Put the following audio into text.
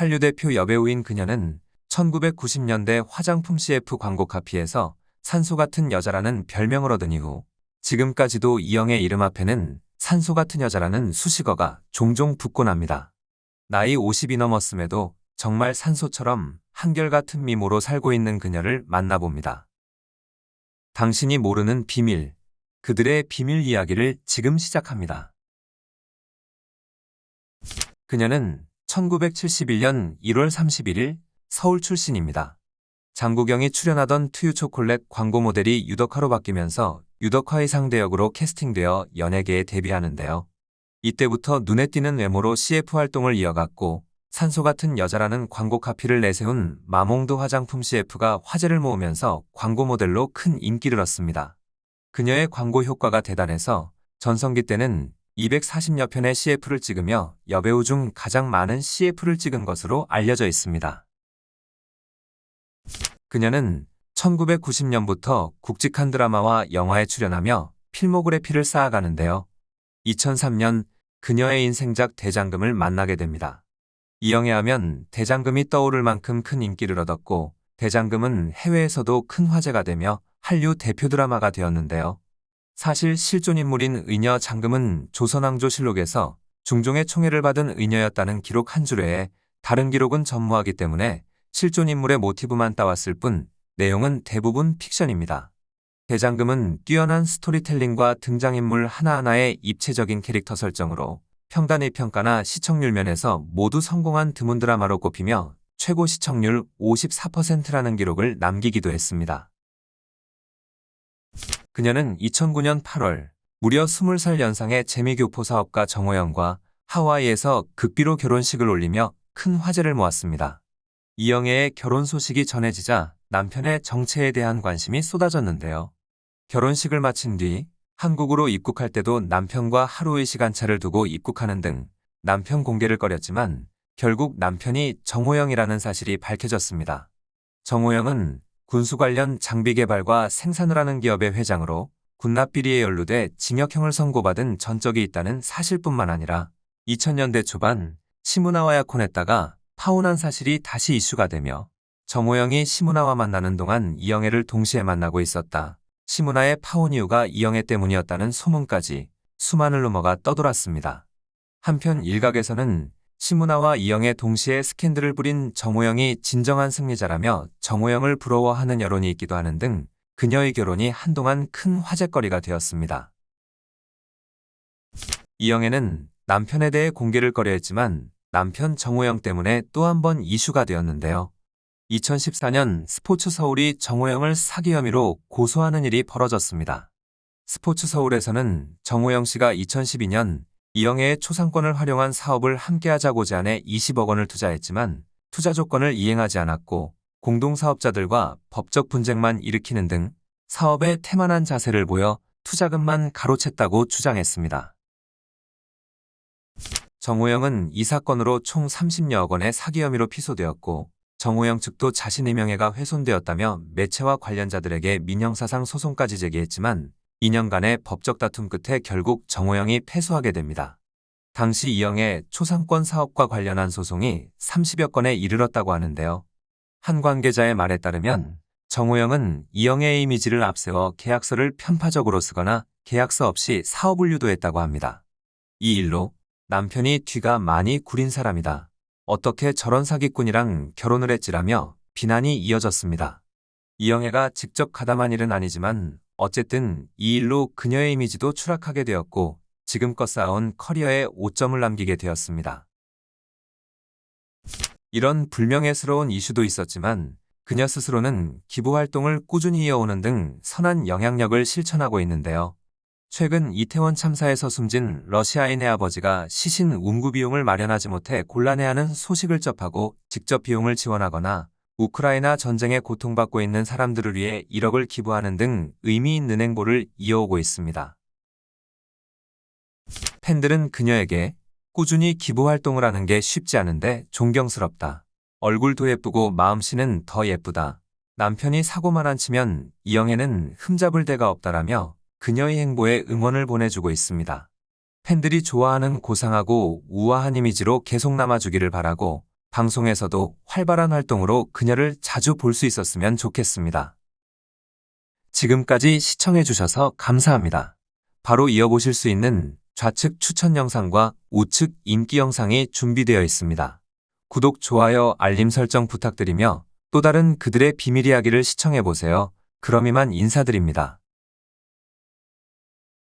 한류 대표 여배우인 그녀는 1990년대 화장품 CF 광고 카피에서 산소 같은 여자라는 별명을 얻은 이후 지금까지도 이영의 이름 앞에는 산소 같은 여자라는 수식어가 종종 붙곤 합니다. 나이 50이 넘었음에도 정말 산소처럼 한결같은 미모로 살고 있는 그녀를 만나봅니다. 당신이 모르는 비밀, 그들의 비밀 이야기를 지금 시작합니다. 그녀는 1971년 1월 31일 서울 출신입니다. 장국영이 출연하던 투유초콜릿 광고 모델이 유덕화로 바뀌면서 유덕화의 상대 역으로 캐스팅되어 연예계에 데뷔하는데요. 이때부터 눈에 띄는 외모로 CF 활동을 이어갔고 산소 같은 여자라는 광고 카피를 내세운 마몽드 화장품 CF가 화제를 모으면서 광고 모델로 큰 인기를 얻습니다. 그녀의 광고 효과가 대단해서 전성기 때는 240여 편의 CF를 찍으며 여배우 중 가장 많은 CF를 찍은 것으로 알려져 있습니다. 그녀는 1990년부터 굵직한 드라마와 영화에 출연하며 필모그래피를 쌓아가는데요. 2003년 그녀의 인생작 대장금을 만나게 됩니다. 이영애 하면 대장금이 떠오를 만큼 큰 인기를 얻었고 대장금은 해외에서도 큰 화제가 되며 한류 대표 드라마가 되었는데요. 사실 실존 인물인 의녀 장금은 조선왕조실록에서 중종의 총애를 받은 의녀였다는 기록 한 줄외에 다른 기록은 전무하기 때문에 실존 인물의 모티브만 따왔을 뿐 내용은 대부분 픽션입니다. 대장금은 뛰어난 스토리텔링과 등장인물 하나하나의 입체적인 캐릭터 설정으로 평단의 평가나 시청률 면에서 모두 성공한 드문 드라마로 꼽히며 최고 시청률 54%라는 기록을 남기기도 했습니다. 그녀는 2009년 8월 무려 20살 연상의 재미교포 사업가 정호영과 하와이에서 극비로 결혼식을 올리며 큰 화제를 모았습니다. 이영애의 결혼 소식이 전해지자 남편의 정체에 대한 관심이 쏟아졌는데요. 결혼식을 마친 뒤 한국으로 입국할 때도 남편과 하루의 시간차를 두고 입국하는 등 남편 공개를 꺼렸지만 결국 남편이 정호영이라는 사실이 밝혀졌습니다. 정호영은 군수 관련 장비 개발과 생산을 하는 기업의 회장으로 군납비리에 연루돼 징역형을 선고받은 전적이 있다는 사실뿐만 아니라 2000년대 초반 시무나와 약혼했다가 파혼한 사실이 다시 이슈가 되며 정호영이 시무나와 만나는 동안 이영애를 동시에 만나고 있었다. 시무나의 파혼 이유가 이영애 때문이었다는 소문까지 수만을 넘어가 떠돌았습니다. 한편 일각에서는 시무나와 이영애 동시에 스캔들을 부린 정호영이 진정한 승리자라며 정호영을 부러워하는 여론이 있기도 하는 등 그녀의 결혼이 한동안 큰 화제거리가 되었습니다. 이영애는 남편에 대해 공개를 꺼려했지만 남편 정호영 때문에 또 한 번 이슈가 되었는데요. 2014년 스포츠서울이 정호영을 사기 혐의로 고소하는 일이 벌어졌습니다. 스포츠서울에서는 정호영 씨가 2012년 이영애의 초상권을 활용한 사업을 함께하자고자 하네 20억 원을 투자했지만 투자 조건을 이행하지 않았고 공동사업자들과 법적 분쟁만 일으키는 등 사업에 태만한 자세를 보여 투자금만 가로챘다고 주장했습니다. 정호영은 이 사건으로 총 30여억 원의 사기 혐의로 피소되었고 정호영 측도 자신의 명예가 훼손되었다며 매체와 관련자들에게 민형사상 소송까지 제기했지만 2년간의 법적 다툼 끝에 결국 정호영이 패소하게 됩니다. 당시 이영애 초상권 사업과 관련한 소송이 30여 건에 이르렀다고 하는데요. 한 관계자의 말에 따르면 정호영은 이영애의 이미지를 앞세워 계약서를 편파적으로 쓰거나 계약서 없이 사업을 유도했다고 합니다. 이 일로 남편이 뒤가 많이 구린 사람이다. 어떻게 저런 사기꾼이랑 결혼을 했지라며 비난이 이어졌습니다. 이영애가 직접 가담한 일은 아니지만 어쨌든 이 일로 그녀의 이미지도 추락하게 되었고 지금껏 쌓아온 커리어에 오점을 남기게 되었습니다. 이런 불명예스러운 이슈도 있었지만 그녀 스스로는 기부활동을 꾸준히 이어오는 등 선한 영향력을 실천하고 있는데요. 최근 이태원 참사에서 숨진 러시아인의 아버지가 시신 운구 비용을 마련하지 못해 곤란해하는 소식을 접하고 직접 비용을 지원하거나 우크라이나 전쟁에 고통받고 있는 사람들을 위해 1억을 기부하는 등 의미 있는 행보를 이어오고 있습니다. 팬들은 그녀에게 꾸준히 기부활동을 하는 게 쉽지 않은데 존경스럽다. 얼굴도 예쁘고 마음씨는 더 예쁘다. 남편이 사고만 안 치면 이영애는 흠잡을 데가 없다라며 그녀의 행보에 응원을 보내주고 있습니다. 팬들이 좋아하는 고상하고 우아한 이미지로 계속 남아주기를 바라고 방송에서도 활발한 활동으로 그녀를 자주 볼 수 있었으면 좋겠습니다. 지금까지 시청해주셔서 감사합니다. 바로 이어보실 수 있는 좌측 추천 영상과 우측 인기 영상이 준비되어 있습니다. 구독, 좋아요, 알림 설정 부탁드리며 또 다른 그들의 비밀 이야기를 시청해보세요. 그럼 이만 인사드립니다.